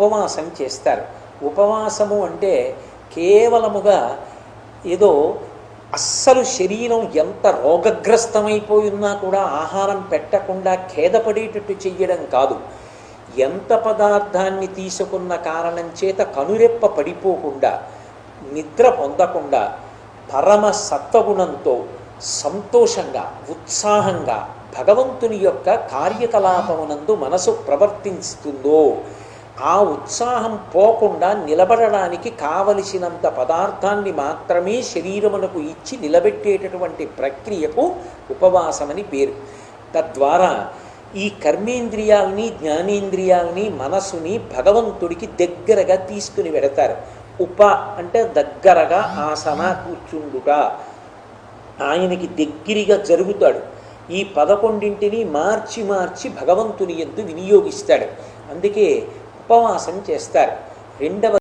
ఉపవాసం చేస్తారు. ఉపవాసము అంటే కేవలముగా ఏదో అస్సలు శరీరం ఎంత రోగగ్రస్తమైపోయి ఉన్నా కూడా ఆహారం పెట్టకుండా ఖేదపడేటట్టు చెయ్యడం కాదు. ఎంత పదార్థాన్ని తీసుకున్న కారణం చేత కనురెప్ప పడిపోకుండా, నిద్ర పొందకుండా, పరమ సత్వగుణంతో సంతోషంగా ఉత్సాహంగా భగవంతుని యొక్క కార్యకలాపమునందు మనసు ప్రవర్తిస్తుందో ఆ ఉత్సాహం పోకుండా నిలబడడానికి కావలసినంత పదార్థాన్ని మాత్రమే శరీరమునకు ఇచ్చి నిలబెట్టేటటువంటి ప్రక్రియకు ఉపవాసమని పేరు. తద్వారా ఈ కర్మేంద్రియాలని, జ్ఞానేంద్రియాలని, మనసుని భగవంతుడికి దగ్గరగా తీసుకుని వెడతారు. ఉప అంటే దగ్గరగా ఆసన కూర్చుండుట, ఆయనకి దగ్గరగా జరుగుతాడు. ఈ 11ంటిని మార్చి మార్చి భగవంతుని యందు వినియోగిస్తాడు. అందుకే ఉపవాసం చేస్తారు. రెండవ